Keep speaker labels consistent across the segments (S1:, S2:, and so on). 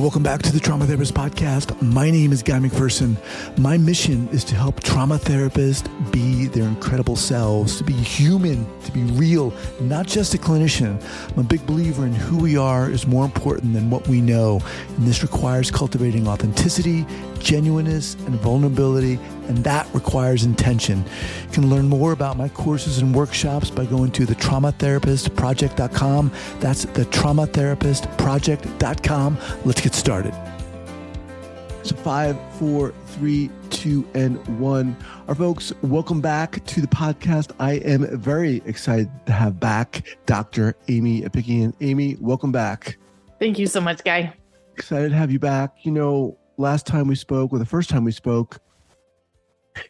S1: Welcome back to the Trauma Therapist Podcast. My name is Guy McPherson. My mission is to help trauma therapists be their incredible selves, to be human, to be real, not just a clinician. I'm a big believer in who we are is more important than what we know. And this requires cultivating authenticity, genuineness, and vulnerability, and that requires intention. You can learn more about my courses and workshops by going to thetraumatherapistproject.com. That's thetraumatherapistproject.com. Let's get started. So 5, 4, 3, 2, and 1. Our folks, welcome back to the podcast. I am very excited to have back Dr. Aimie Apigian. Aimie, welcome back.
S2: Thank you so much, Guy.
S1: Excited to have you back. You know, last time we spoke, or the first time we spoke,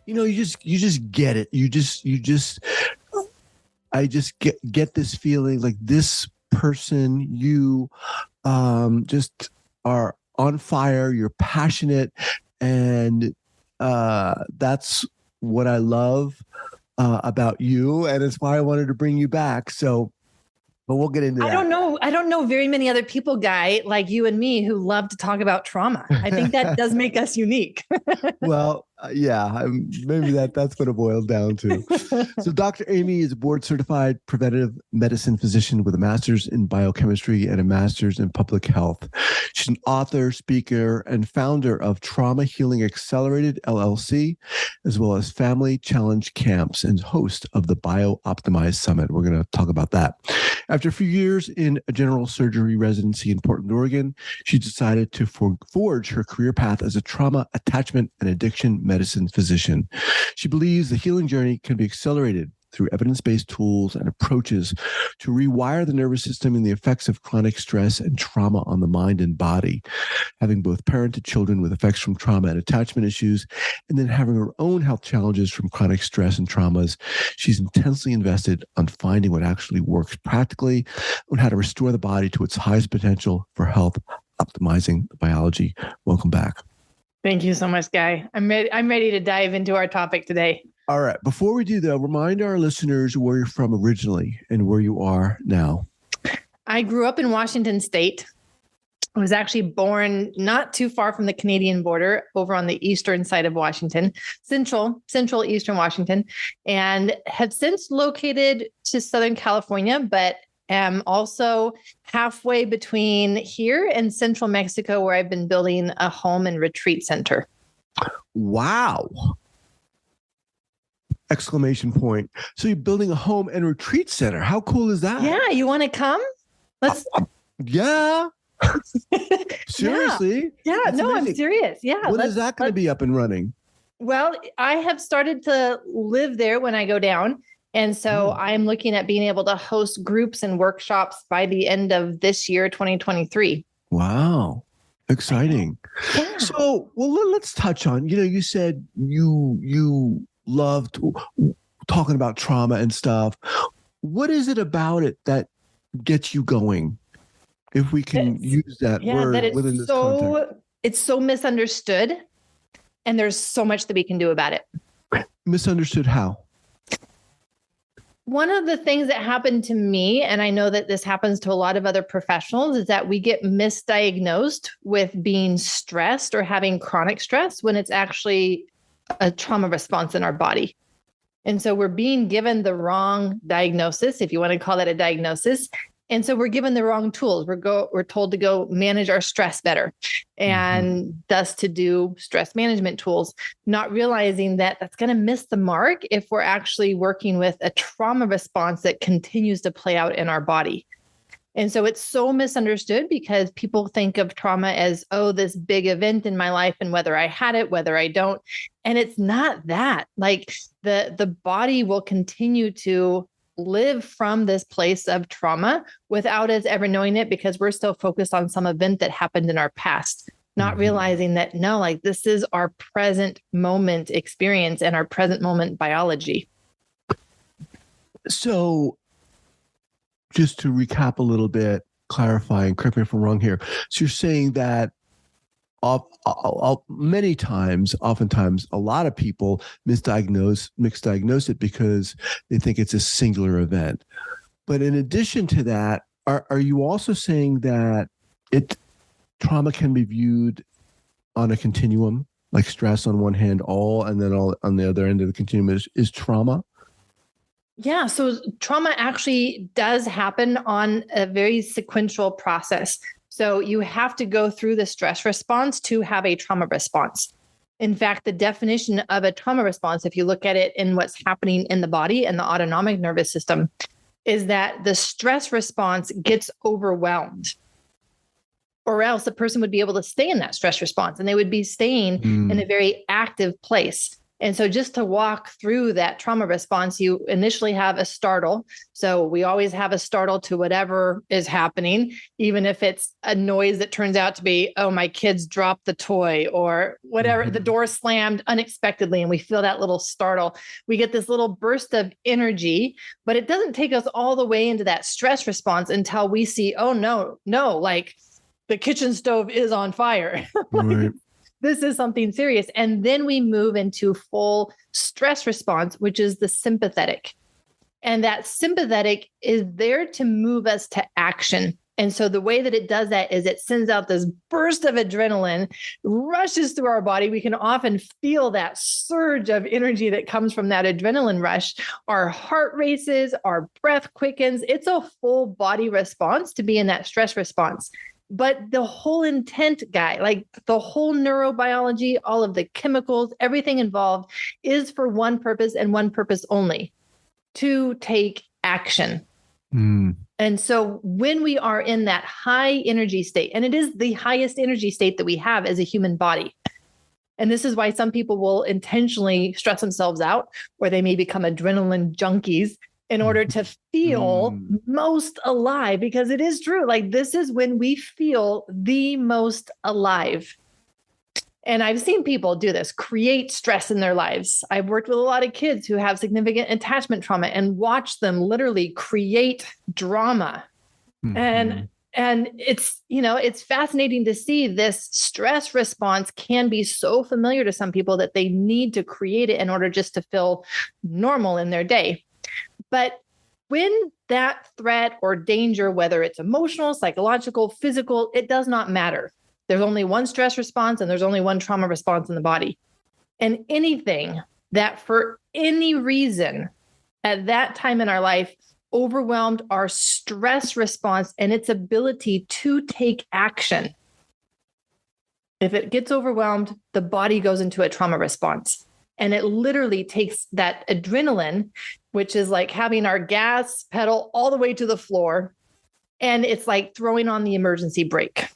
S1: you know, you just get it. I just get this feeling like this person, you just are on fire, you're passionate, and that's what I love about you, and it's why I wanted to bring you back. So, but we'll get into that.
S2: I don't know very many other people, Guy, like you and me, who love to talk about trauma. I think that does make us unique.
S1: Well, yeah, maybe that's what it boils down to. So Dr. Aimie is a board certified preventive medicine physician with a master's in biochemistry and a master's in public health. She's an author, speaker, and founder of Trauma Healing Accelerated LLC, as well as Family Challenge Camps, and host of the Bio Optimized Summit. We're going to talk about that. After a few years in a general surgery residency in Portland, Oregon, she decided to forge her career path as a trauma, attachment, and addiction medicine physician. She believes the healing journey can be accelerated through evidence-based tools and approaches to rewire the nervous system and the effects of chronic stress and trauma on the mind and body. Having both parented children with effects from trauma and attachment issues, and then having her own health challenges from chronic stress and traumas, she's intensely invested on finding what actually works practically on how to restore the body to its highest potential for health, optimizing the biology. Welcome back.
S2: Thank you so much, Guy. I'm ready to dive into our topic today.
S1: All right. Before we do, though, remind our listeners where you're from originally and where you are now.
S2: I grew up in Washington State. I was actually born not too far from the Canadian border, over on the eastern side of Washington, central eastern Washington, and have since located to Southern California, but am also halfway between here and central Mexico, where I've been building a home and retreat center.
S1: Wow. Exclamation point. So you're building a home and retreat center. How cool is that?
S2: Yeah. You want to come? Let's.
S1: Yeah. Seriously?
S2: Yeah. No, amazing. I'm serious. Yeah.
S1: When is that going to be up and running?
S2: Well, I have started to live there when I go down. And so I'm looking at being able to host groups and workshops by the end of this year, 2023.
S1: Wow. Exciting.
S2: Yeah.
S1: So, well, let's touch on, you said you loved talking about trauma and stuff. What is it about it that gets you going? If we can use that word within this context.
S2: It's so misunderstood, and there's so much that we can do about it.
S1: Misunderstood how?
S2: One of the things that happened to me, and I know that this happens to a lot of other professionals, is that we get misdiagnosed with being stressed or having chronic stress when it's actually a trauma response in our body. And so we're being given the wrong diagnosis, if you want to call that a diagnosis. And so we're given the wrong tools. We're told to go manage our stress better, and thus to do stress management tools, not realizing that that's going to miss the mark if we're actually working with a trauma response that continues to play out in our body. And so it's so misunderstood because people think of trauma as, oh, this big event in my life, and whether I had it, whether I don't. And it's not that. Like the body will continue to live from this place of trauma without us ever knowing it, because we're still focused on some event that happened in our past, not realizing that, no, like this is our present moment experience and our present moment biology.
S1: So just to recap a little bit, clarifying, correct me if I'm wrong here. So you're saying that oftentimes, a lot of people misdiagnose it because they think it's a singular event. But in addition to that, are you also saying that trauma can be viewed on a continuum, like stress on one hand, and then all on the other end of the continuum is trauma.
S2: Yeah. So trauma actually does happen on a very sequential process. So you have to go through the stress response to have a trauma response. In fact, the definition of a trauma response, if you look at it in what's happening in the body and the autonomic nervous system, is that the stress response gets overwhelmed, or else a person would be able to stay in that stress response and they would be staying in a very active place. And so just to walk through that trauma response, you initially have a startle. So we always have a startle to whatever is happening, even if it's a noise that turns out to be, oh, my kids dropped the toy or whatever, the door slammed unexpectedly, and we feel that little startle. We get this little burst of energy, but it doesn't take us all the way into that stress response until we see, oh, no, like the kitchen stove is on fire.
S1: Right.
S2: This is something serious. And then we move into full stress response, which is the sympathetic. And that sympathetic is there to move us to action. And so the way that it does that is it sends out this burst of adrenaline, rushes through our body. We can often feel that surge of energy that comes from that adrenaline rush. Our heart races, our breath quickens. It's a full body response to be in that stress response. But the whole intent, Guy, like the whole neurobiology, all of the chemicals, everything involved is for one purpose and one purpose only: to take action. And so when we are in that high energy state, and it is the highest energy state that we have as a human body, and this is why some people will intentionally stress themselves out, or they may become adrenaline junkies in order to feel most alive, because it is true. Like, this is when we feel the most alive. And I've seen people do this, create stress in their lives. I've worked with a lot of kids who have significant attachment trauma and watch them literally create drama. And it's, it's fascinating to see this stress response can be so familiar to some people that they need to create it in order just to feel normal in their day. But when that threat or danger, whether it's emotional, psychological, physical, it does not matter. There's only one stress response and there's only one trauma response in the body. And anything that for any reason at that time in our life overwhelmed our stress response and its ability to take action, if it gets overwhelmed, the body goes into a trauma response. And it literally takes that adrenaline, which is like having our gas pedal all the way to the floor, and it's like throwing on the emergency brake.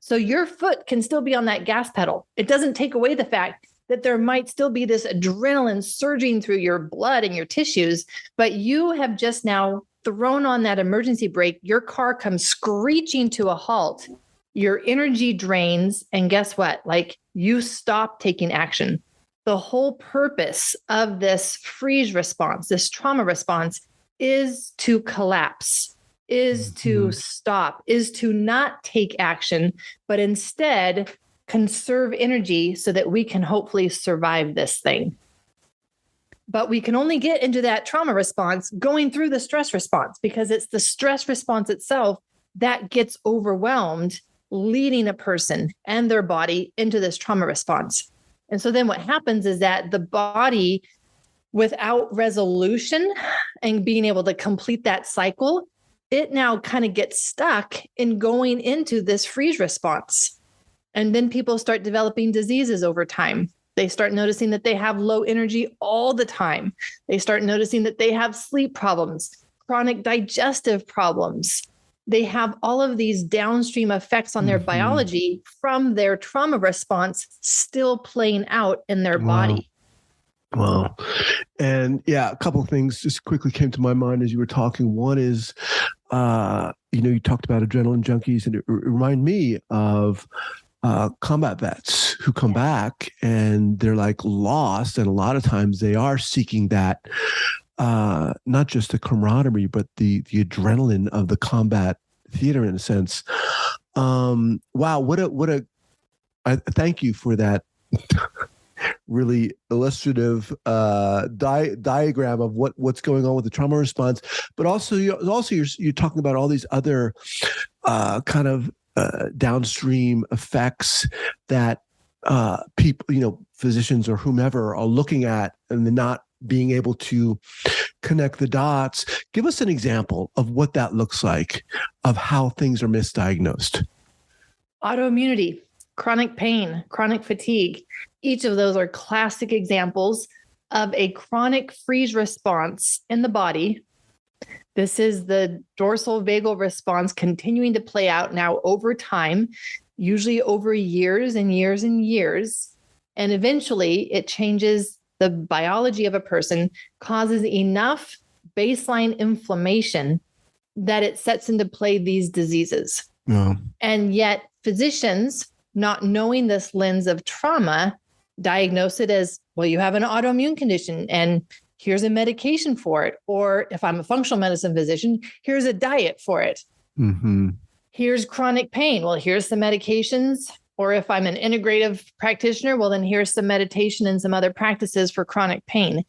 S2: So your foot can still be on that gas pedal. It doesn't take away the fact that there might still be this adrenaline surging through your blood and your tissues, but you have just now thrown on that emergency brake. Your car comes screeching to a halt. Your energy drains, and guess what? Like, you stop taking action. The whole purpose of this freeze response, this trauma response, is to collapse, is to stop, is to not take action, but instead conserve energy so that we can hopefully survive this thing. But we can only get into that trauma response going through the stress response, because it's the stress response itself that gets overwhelmed, leading a person and their body into this trauma response. And so then what happens is that the body, without resolution and being able to complete that cycle, it now kind of gets stuck in going into this freeze response. And then people start developing diseases over time. They start noticing that they have low energy all the time. They start noticing that they have sleep problems, chronic digestive problems. They have all of these downstream effects on their biology from their trauma response still playing out in their body.
S1: Wow. And yeah, a couple of things just quickly came to my mind as you were talking. One is, you talked about adrenaline junkies, and it reminded me of combat vets who come back and they're like lost. And a lot of times they are seeking that, not just the camaraderie, but the adrenaline of the combat theater in a sense. Wow. I thank you for that really illustrative diagram of what's going on with the trauma response. But also you're talking about all these other kind of downstream effects that people, physicians or whomever are looking at and they're not being able to connect the dots. Give us an example of what that looks like, of how things are misdiagnosed.
S2: Autoimmunity, chronic pain, chronic fatigue. Each of those are classic examples of a chronic freeze response in the body. This is the dorsal vagal response continuing to play out now over time, usually over years and years and years. And eventually it changes the biology of a person, causes enough baseline inflammation that it sets into play these diseases.
S1: Yeah.
S2: And yet physicians, not knowing this lens of trauma, diagnose it as, well, you have an autoimmune condition and here's a medication for it. Or if I'm a functional medicine physician, here's a diet for it.
S1: Mm-hmm.
S2: Here's chronic pain. Well, here's the medications. Or if I'm an integrative practitioner, well, then here's some meditation and some other practices for chronic pain.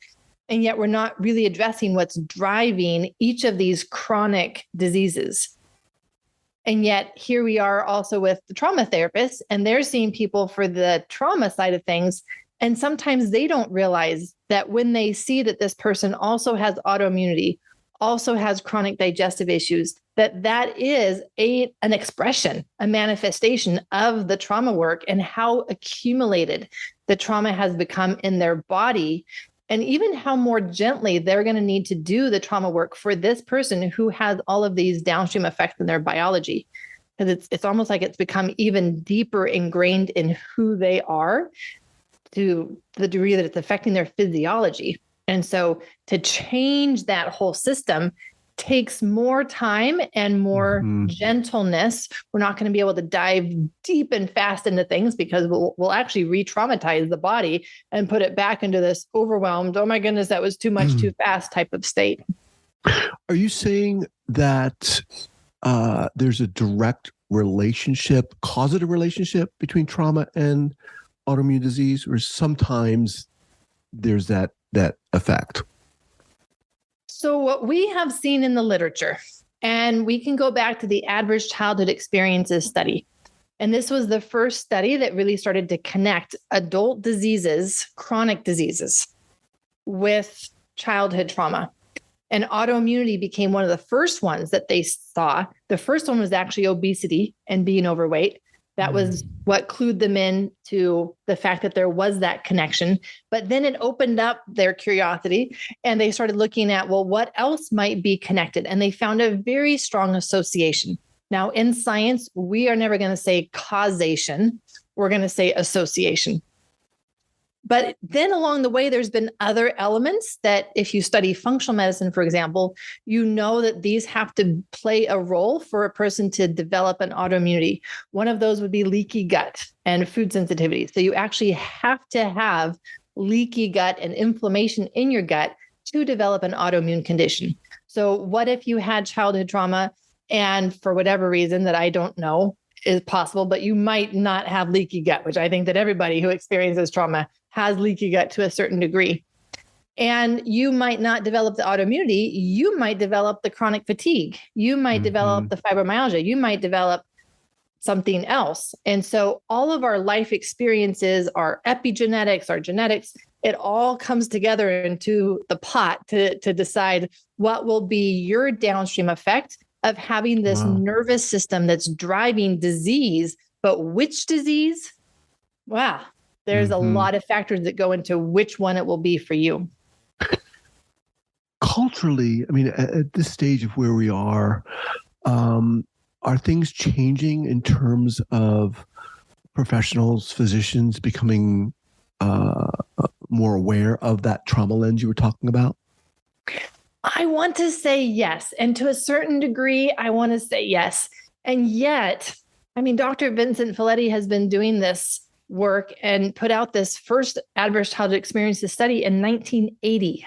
S2: And yet we're not really addressing what's driving each of these chronic diseases. And yet here we are also with the trauma therapists, and they're seeing people for the trauma side of things. And sometimes they don't realize that when they see that this person also has autoimmunity, also has chronic digestive issues, that is an expression, a manifestation of the trauma work and how accumulated the trauma has become in their body, and even how more gently they're going to need to do the trauma work for this person who has all of these downstream effects in their biology. Because it's almost like it's become even deeper ingrained in who they are, to the degree that it's affecting their physiology. And so to change that whole system takes more time and more gentleness. We're not going to be able to dive deep and fast into things because we'll actually re-traumatize the body and put it back into this overwhelmed, oh my goodness, that was too much too fast type of state.
S1: Are you saying that there's a direct relationship, causative relationship between trauma and autoimmune disease, or sometimes there's that effect?
S2: So what we have seen in the literature, and we can go back to the Adverse Childhood Experiences study. And this was the first study that really started to connect adult diseases, chronic diseases, with childhood trauma. And autoimmunity became one of the first ones that they saw. The first one was actually obesity and being overweight. That was what clued them in to the fact that there was that connection. But then it opened up their curiosity and they started looking at, well, what else might be connected? And they found a very strong association. Now, in science, we are never going to say causation. We're going to say association. But then along the way, there's been other elements that if you study functional medicine, for example, you know that these have to play a role for a person to develop an autoimmunity. One of those would be leaky gut and food sensitivity. So you actually have to have leaky gut and inflammation in your gut to develop an autoimmune condition. So what if you had childhood trauma and for whatever reason that I don't know is possible, but you might not have leaky gut, which I think that everybody who experiences trauma has leaky gut to a certain degree. And you might not develop the autoimmunity. You might develop the chronic fatigue. You might develop the fibromyalgia. You might develop something else. And so all of our life experiences, our epigenetics, our genetics, it all comes together into the pot to decide what will be your downstream effect of having this nervous system that's driving disease. But which disease? Wow. There's a lot of factors that go into which one it will be for you.
S1: Culturally, I mean, at this stage of where we are things changing in terms of professionals, physicians becoming more aware of that trauma lens you were talking about?
S2: I want to say yes. And to a certain degree, I want to say yes. And yet, I mean, Dr. Vincent Folletti has been doing this work and put out this first adverse childhood experiences study in 1980.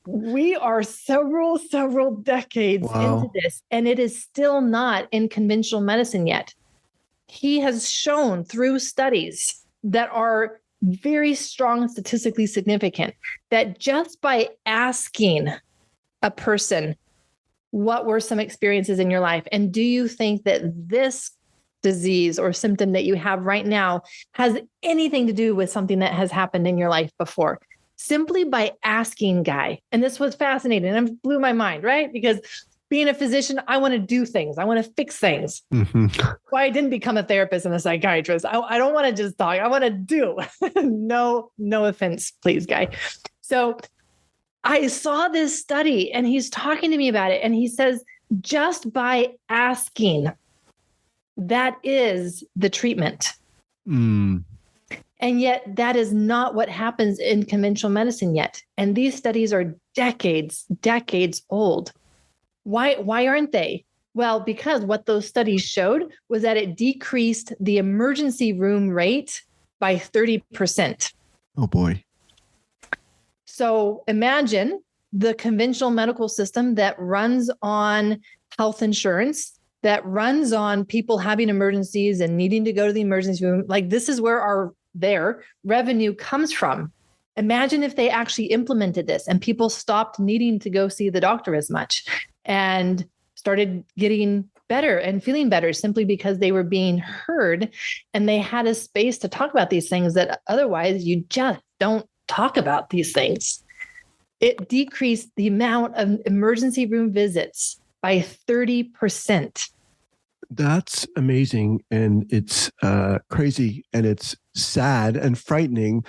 S2: We are several decades into this, and it is still not in conventional medicine yet. He has shown through studies that are very strong, statistically significant, that just by asking a person, what were some experiences in your life? And do you think that this disease or symptom that you have right now has anything to do with something that has happened in your life before? Simply by asking Guy. And this was fascinating and it blew my mind, right? Because being a physician, I want to do things. I want to fix things.
S1: Mm-hmm.
S2: Why I didn't become a therapist and a psychiatrist. I don't want to just talk. I want to do. No offense, please, Guy. So I saw this study and he's talking to me about it. And he says, just by asking, that is the treatment.
S1: Mm.
S2: And yet that is not what happens in conventional medicine yet. And these studies are decades old. Why aren't they? Well, because what those studies showed was that it decreased the emergency room rate by 30%.
S1: Oh boy.
S2: So imagine the conventional medical system that runs on health insurance, that runs on people having emergencies and needing to go to the emergency room. Like this is where their revenue comes from. Imagine if they actually implemented this and people stopped needing to go see the doctor as much and started getting better and feeling better simply because they were being heard and they had a space to talk about these things that otherwise you just don't talk about these things. It decreased the amount of emergency room visits by 30%.
S1: That's amazing. And it's crazy and it's sad and frightening.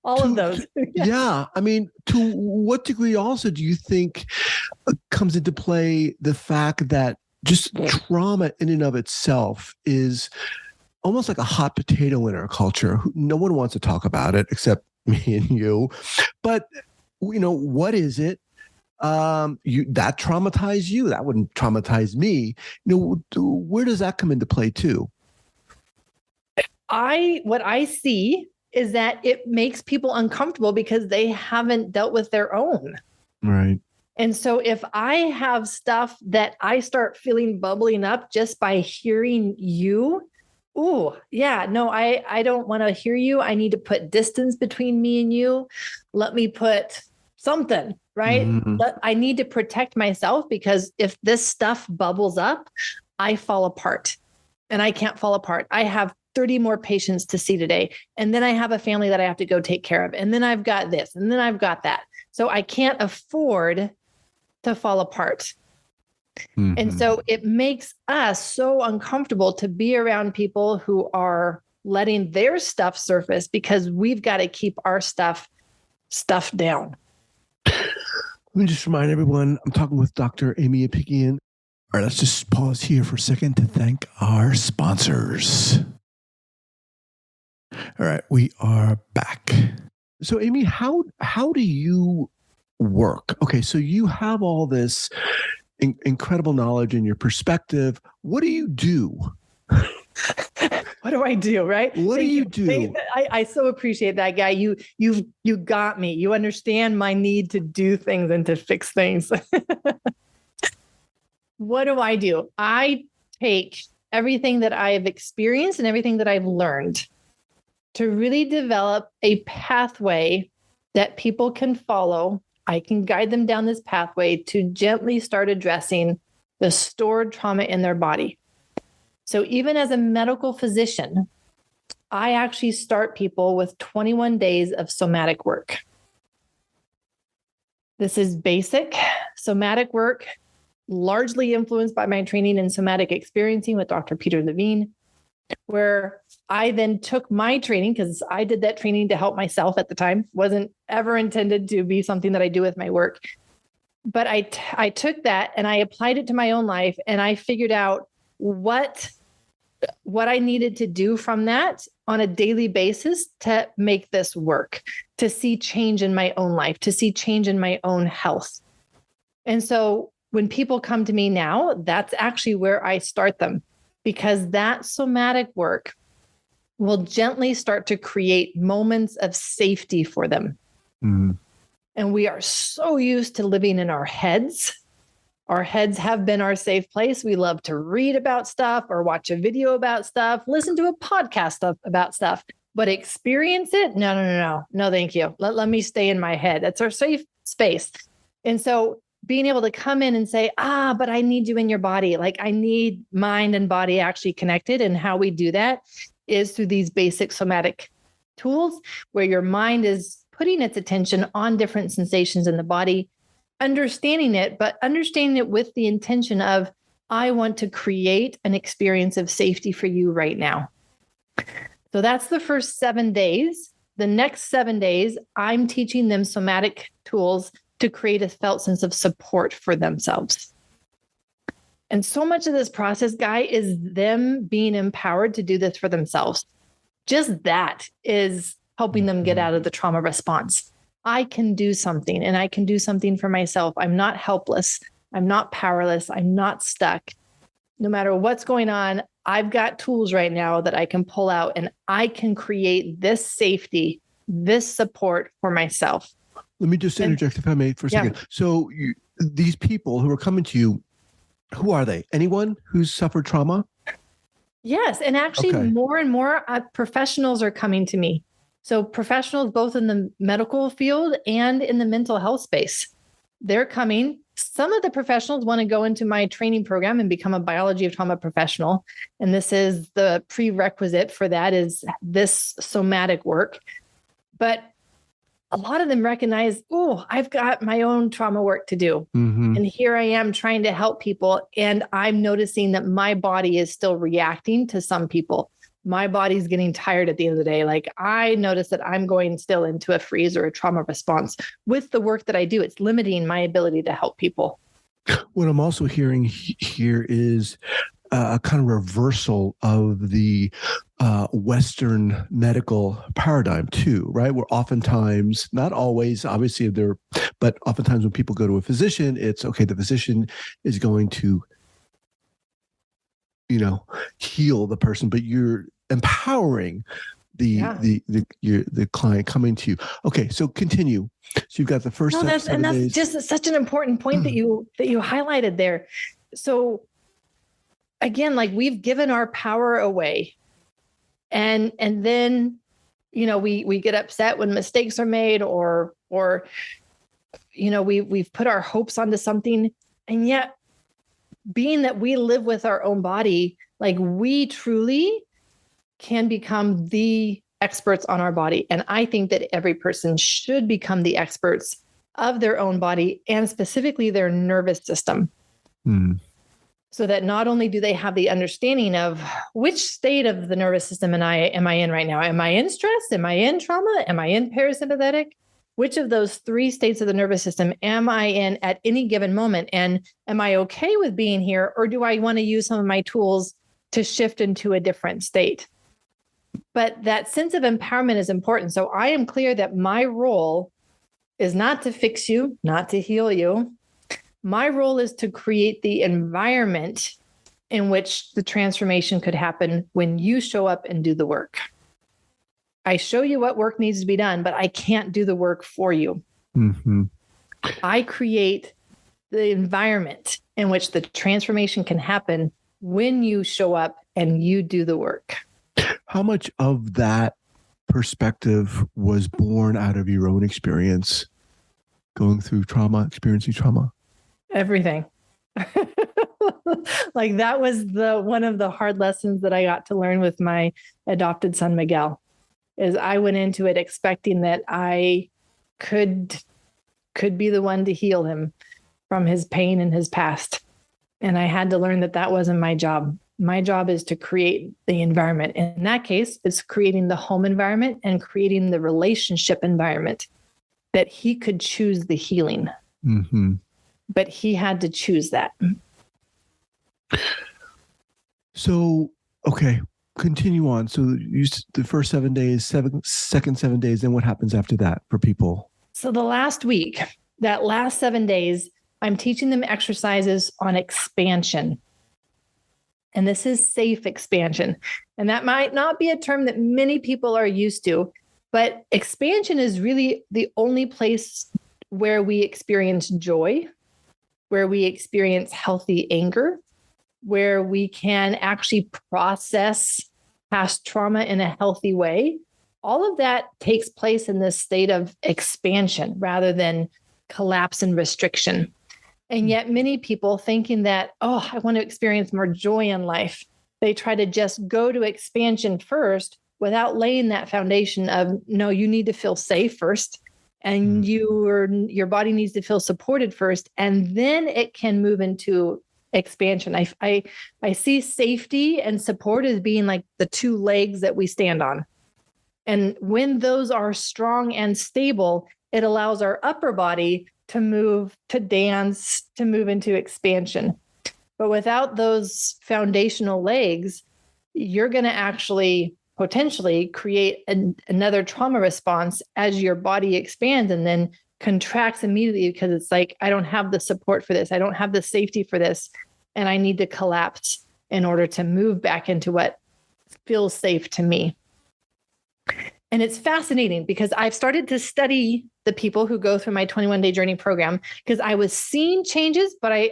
S2: All of those.
S1: Yeah. I mean, to what degree also do you think comes into play the fact that just trauma in and of itself is almost like a hot potato in our culture? No one wants to talk about it except me and you. But, what is it? That traumatized you. That wouldn't traumatize me. Where does that come into play too?
S2: What I see is that it makes people uncomfortable because they haven't dealt with their own.
S1: Right.
S2: And so if I have stuff that I start feeling bubbling up just by hearing you, I don't want to hear you. I need to put distance between me and you. Let me put something, right?
S1: Mm-hmm.
S2: I need to protect myself because if this stuff bubbles up, I fall apart and I can't fall apart. I have 30 more patients to see today. And then I have a family that I have to go take care of. And then I've got this, and then I've got that. So I can't afford to fall apart. Mm-hmm. And so it makes us so uncomfortable to be around people who are letting their stuff surface because we've got to keep our stuff down.
S1: Let me just remind everyone, I'm talking with Dr. Aimie Apigian. All right, let's just pause here for a second to thank our sponsors. All right, we are back. So, Aimie, how do you work? Okay, so you have all this incredible knowledge and your perspective. What do you do?
S2: What do I do, right?
S1: What do you do?
S2: I so appreciate that, Guy. You got me. You understand my need to do things and to fix things. What do? I take everything that I have experienced and everything that I've learned to really develop a pathway that people can follow. I can guide them down this pathway to gently start addressing the stored trauma in their body. So even as a medical physician, I actually start people with 21 days of somatic work. This is basic somatic work, largely influenced by my training in somatic experiencing with Dr. Peter Levine, where I then took my training, because I did that training to help myself at the time, wasn't ever intended to be something that I do with my work. But I took that and I applied it to my own life, and I figured out what I needed to do from that on a daily basis to make this work, to see change in my own life, to see change in my own health. And so when people come to me now, that's actually where I start them, because that somatic work will gently start to create moments of safety for them. Mm-hmm. And we are so used to living in our heads. Our heads have been our safe place. We love to read about stuff or watch a video about stuff, listen to a podcast about stuff, but experience it? No, thank you. Let me stay in my head. That's our safe space. And so being able to come in and say, but I need you in your body. Like I need mind and body actually connected. And how we do that is through these basic somatic tools where your mind is putting its attention on different sensations in the body, understanding it, but understanding it with the intention of, I want to create an experience of safety for you right now. So that's the first 7 days. The next 7 days, I'm teaching them somatic tools to create a felt sense of support for themselves. And so much of this process, Guy, is them being empowered to do this for themselves. Just that is helping them get out of the trauma response. I can do something, and I can do something for myself. I'm not helpless. I'm not powerless. I'm not stuck. No matter what's going on, I've got tools right now that I can pull out, and I can create this safety, this support for myself.
S1: Let me just interject, if I may, for a second. So these people who are coming to you, who are they? Anyone who's suffered trauma?
S2: Yes. And actually more and more professionals are coming to me. So professionals, both in the medical field and in the mental health space, they're coming. Some of the professionals want to go into my training program and become a biology of trauma professional. And this is the prerequisite for that, is this somatic work. But a lot of them recognize, I've got my own trauma work to do. Mm-hmm. And here I am trying to help people. And I'm noticing that my body is still reacting to some people. My body's getting tired at the end of the day. Like I notice that I'm going still into a freeze or a trauma response with the work that I do. It's limiting my ability to help people.
S1: What I'm also hearing here is a kind of reversal of the Western medical paradigm too, right? Where oftentimes, not always, obviously but oftentimes when people go to a physician, it's okay, the physician is going to, heal the person, but you're empowering the client coming to you. Okay, so continue. So you've got the first.
S2: That's
S1: days.
S2: Just such an important point that you highlighted there. So again, like we've given our power away, and then we get upset when mistakes are made, or we've put our hopes onto something, and yet being that we live with our own body, like we truly can become the experts on our body. And I think that every person should become the experts of their own body, and specifically their nervous system. Mm. So that not only do they have the understanding of which state of the nervous system am I in right now? Am I in stress? Am I in trauma? Am I in parasympathetic? Which of those 3 states of the nervous system am I in at any given moment? And am I okay with being here? Or do I want to use some of my tools to shift into a different state? But that sense of empowerment is important. So I am clear that my role is not to fix you, not to heal you. My role is to create the environment in which the transformation could happen when you show up and do the work. I show you what work needs to be done, but I can't do the work for you. Mm-hmm. I create the environment in which the transformation can happen when you show up and you do the work.
S1: How much of that perspective was born out of your own experience going through trauma, experiencing trauma?
S2: Everything. Like that was one of the hard lessons that I got to learn with my adopted son, Miguel. Is I went into it expecting that I could be the one to heal him from his pain and his past. And I had to learn that that wasn't my job. My job is to create the environment. In that case, it's creating the home environment and creating the relationship environment that he could choose the healing. Mm-hmm. But he had to choose that.
S1: So, okay. Continue on. So the first 7 days, second 7 days, then what happens after that for people?
S2: So the last week, that last 7 days, I'm teaching them exercises on expansion. And this is safe expansion. And that might not be a term that many people are used to, but expansion is really the only place where we experience joy, where we experience healthy anger, where we can actually process past trauma in a healthy way. All of that takes place in this state of expansion rather than collapse and restriction. And yet many people thinking that, oh, I want to experience more joy in life, they try to just go to expansion first without laying that foundation of, no, you need to feel safe first. And your body needs to feel supported first. And then it can move into expansion. I see safety and support as being like the two legs that we stand on. And when those are strong and stable, it allows our upper body to move, to dance, to move into expansion. But without those foundational legs, you're going to actually potentially create another trauma response as your body expands and then contracts immediately because it's like, I don't have the support for this. I don't have the safety for this. And I need to collapse in order to move back into what feels safe to me. And it's fascinating because I've started to study the people who go through my 21-day journey program because I was seeing changes, but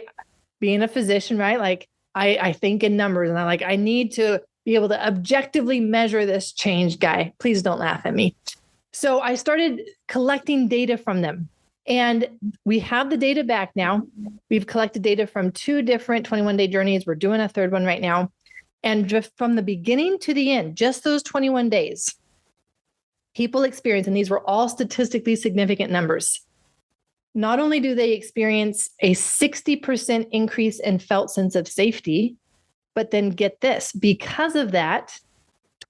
S2: being a physician, right? Like I think in numbers and I need to be able to objectively measure this change, guy. Please don't laugh at me. So I started collecting data from them. And we have the data back now. We've collected data from 2 different 21-day journeys. We're doing a 3rd one right now. And just from the beginning to the end, just those 21 days, people experience, and these were all statistically significant numbers. Not only do they experience a 60% increase in felt sense of safety, but then get this, because of that,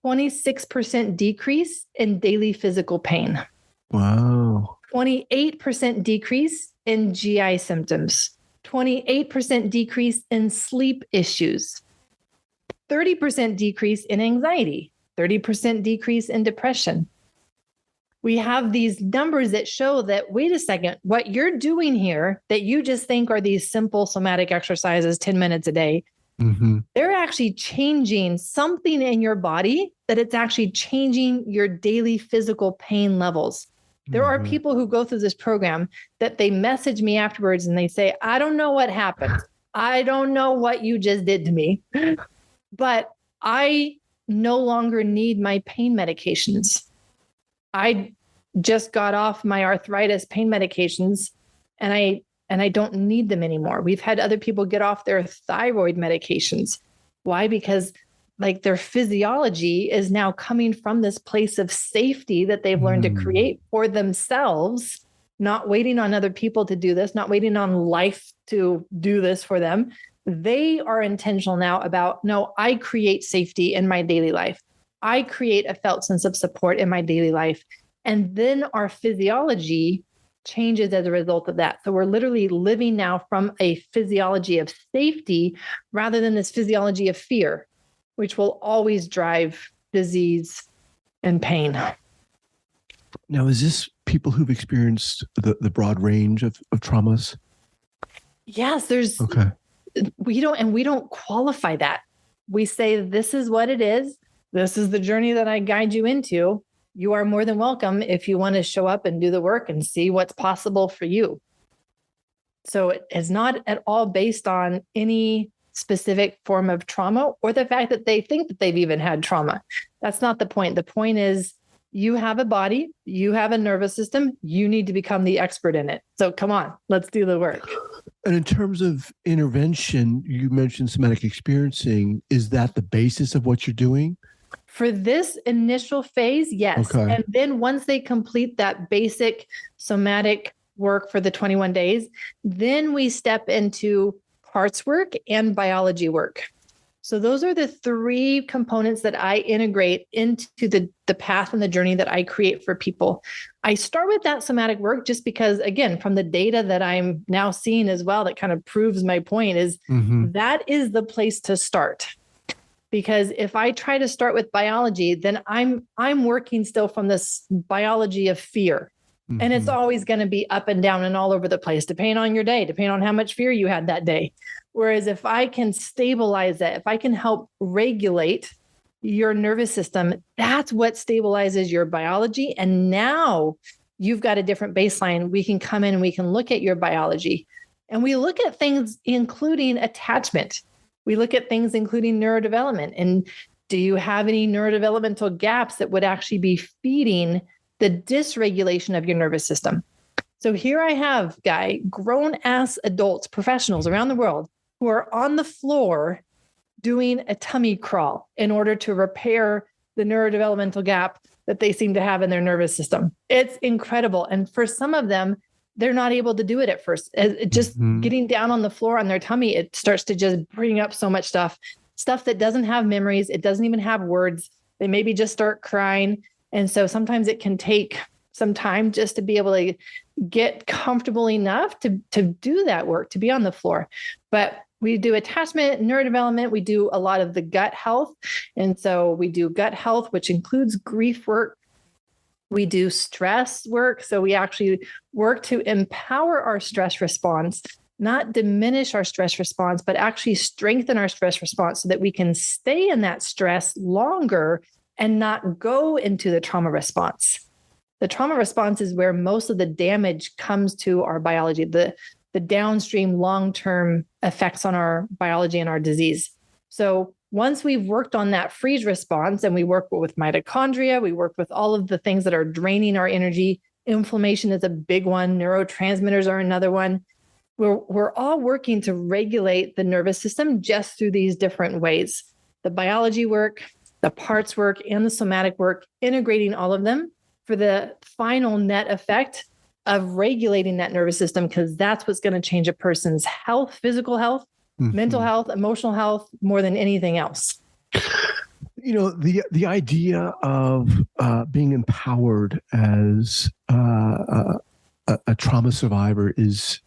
S2: 26% decrease in daily physical pain.
S1: Wow.
S2: 28% decrease in GI symptoms. 28% decrease in sleep issues. 30% decrease in anxiety. 30% decrease in depression. We have these numbers that show that, wait a second, what you're doing here that you just think are these simple somatic exercises, 10 minutes a day, they're actually changing something in your body, that it's actually changing your daily physical pain levels. There are people who go through this program that they message me afterwards and they say, I don't know what happened. I don't know what you just did to me, but I no longer need my pain medications. I just got off my arthritis pain medications and I don't need them anymore. We've had other people get off their thyroid medications. Why? Because like their physiology is now coming from this place of safety that they've learned to create for themselves, not waiting on other people to do this, not waiting on life to do this for them. They are intentional now about, no, I create safety in my daily life. I create a felt sense of support in my daily life. And then our physiology changes as a result of that. So we're literally living now from a physiology of safety rather than this physiology of fear, which will always drive disease and pain.
S1: Now, is this people who've experienced the broad range of traumas?
S2: Yes, there's,
S1: okay.
S2: We don't qualify that. We say, this is what it is. This is the journey that I guide you into. You are more than welcome if you want to show up and do the work and see what's possible for you. So it is not at all based on any specific form of trauma or the fact that they think that they've even had trauma. That's not the point. The point is you have a body, you have a nervous system, you need to become the expert in it. So come on, let's do the work.
S1: And in terms of intervention, you mentioned somatic experiencing. Is that the basis of what you're doing?
S2: For this initial phase, yes.
S1: Okay.
S2: And then once they complete that basic somatic work for the 21 days, then we step into parts work and biology work. So those are the 3 components that I integrate into the path and the journey that I create for people. I start with that somatic work just because, again, from the data that I'm now seeing as well, that kind of proves my point is that is the place to start. Because if I try to start with biology, then I'm working still from this biology of fear. And it's always going to be up and down and all over the place, depending on your day, depending on how much fear you had that day. Whereas if I can stabilize that, if I can help regulate your nervous system, that's what stabilizes your biology. And now you've got a different baseline. We can come in and we can look at your biology. And we look at things including attachment. We look at things including neurodevelopment. And do you have any neurodevelopmental gaps that would actually be feeding the dysregulation of your nervous system? So here I have, Guy, grown ass adults, professionals around the world who are on the floor doing a tummy crawl in order to repair the neurodevelopmental gap that they seem to have in their nervous system. It's incredible. And for some of them, they're not able to do it at first. Just getting down on the floor on their tummy, it starts to just bring up so much stuff that doesn't have memories. It doesn't even have words. They maybe just start crying. And so sometimes it can take some time just to be able to get comfortable enough to do that work, to be on the floor. But we do attachment, neurodevelopment. We do a lot of the gut health. And so we do gut health, which includes grief work. We do stress work. So we actually work to empower our stress response, not diminish our stress response, but actually strengthen our stress response so that we can stay in that stress longer and not go into the trauma response. The trauma response is where most of the damage comes to our biology, the downstream long-term effects on our biology and our disease. So once we've worked on that freeze response and we work with mitochondria, we work with all of the things that are draining our energy. Inflammation is a big one. Neurotransmitters are another one. We're all working to regulate the nervous system just through these different ways. The biology work, the parts work, and the somatic work, integrating all of them for the final net effect of regulating that nervous system, because that's what's going to change a person's health, physical health, mental health, emotional health, more than anything else.
S1: You know, the idea of being empowered as a trauma survivor is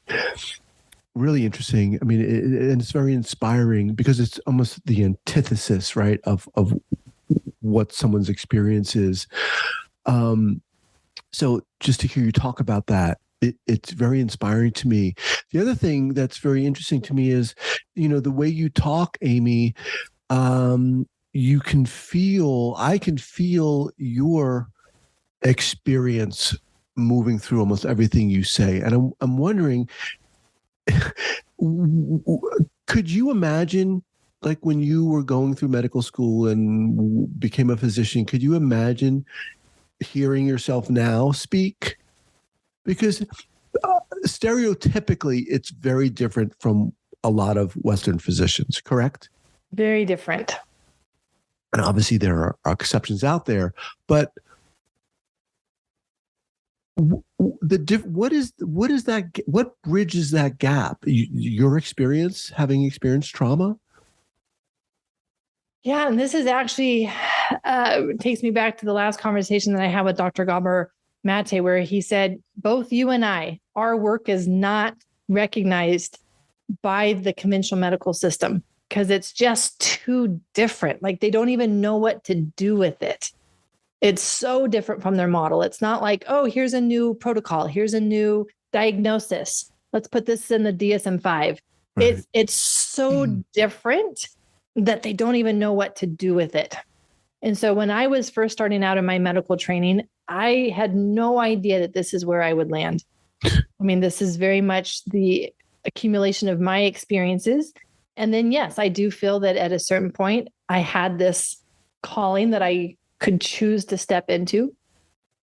S1: really interesting. I mean, and it's very inspiring because it's almost the antithesis, right, of what someone's experience is. So just to hear you talk about that, it's very inspiring to me. The other thing that's very interesting to me is, you know, the way you talk, Aimie, I can feel your experience moving through almost everything you say. And I'm wondering, could you imagine, like when you were going through medical school and became a physician, could you imagine hearing yourself now speak? Because stereotypically, it's very different from a lot of Western physicians, correct?
S2: Very different.
S1: And obviously there are exceptions out there, but what bridges that gap? Your experience, having experienced trauma?
S2: Yeah, and this is actually takes me back to the last conversation that I had with Dr. Gabor Mate, where he said, both you and I, our work is not recognized by the conventional medical system because it's just too different. Like they don't even know what to do with it. It's so different from their model. It's not like, oh, here's a new protocol. Here's a new diagnosis. Let's put this in the DSM-5. Right. It's so different that they don't even know what to do with it. And so when I was first starting out in my medical training, I had no idea that this is where I would land. I mean, this is very much the accumulation of my experiences. And then, yes, I do feel that at a certain point, I had this calling that I could choose to step into.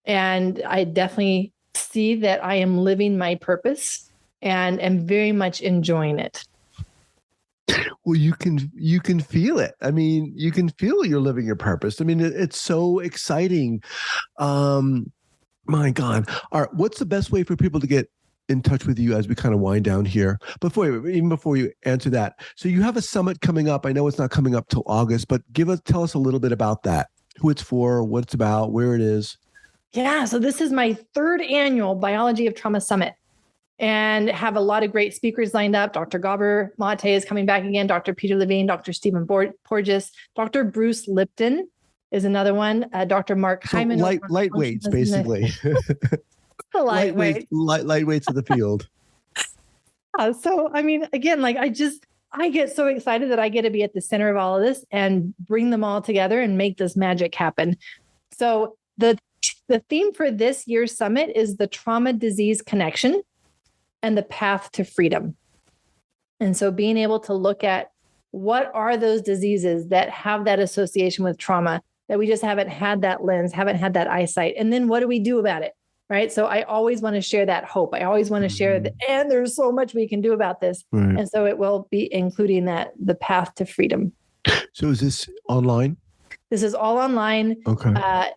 S2: And I definitely see that I am living my purpose and am very much enjoying it.
S1: Well, you can feel it. I mean, you can feel you're living your purpose. I mean, it's so exciting. My God. All right. What's the best way for people to get in touch with you as we kind of wind down here? Before you answer that, so you have a summit coming up. I know it's not coming up till August, but tell us a little bit about that. Who it's for, what it's about, where it is.
S2: Yeah. So this is my third annual Biology of Trauma Summit. And have a lot of great speakers lined up. Dr. Gabor Mate is coming back again. Dr. Peter Levine, Dr. Stephen Porges, Dr. Bruce Lipton is another one. Dr. Mark Hyman.
S1: Lightweights, basically. Lightweights of the field.
S2: So, I mean, again, like I get so excited that I get to be at the center of all of this and bring them all together and make this magic happen. So the theme for this year's summit is the trauma disease connection and the path to freedom. And so being able to look at what are those diseases that have that association with trauma that we just haven't had that lens, haven't had that eyesight. And then what do we do about it? right? So I always want to share that hope. I always want to share that, and there's so much we can do about this.
S1: Right.
S2: And so it will be including the path to freedom.
S1: So is this online?
S2: This is all online.
S1: Okay.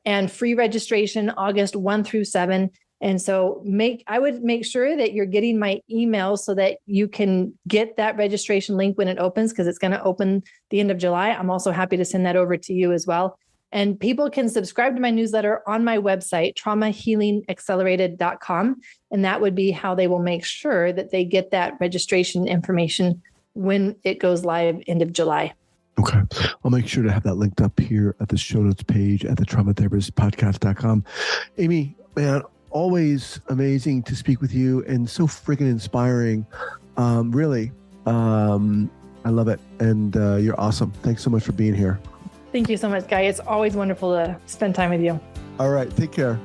S2: And free registration August 1 through 7. And so I would make sure that you're getting my email so that you can get that registration link when it opens, because it's going to open the end of July. I'm also happy to send that over to you as well. And people can subscribe to my newsletter on my website, traumahealingaccelerated.com. And that would be how they will make sure that they get that registration information when it goes live end of July.
S1: Okay. I'll make sure to have that linked up here at the show notes page at the traumatherapistpodcast.com. Aimie, man, always amazing to speak with you and so freaking inspiring. Really. I love it. And you're awesome. Thanks so much for being here.
S2: Thank you so much, Guy. It's always wonderful to spend time with you.
S1: All right. Take care.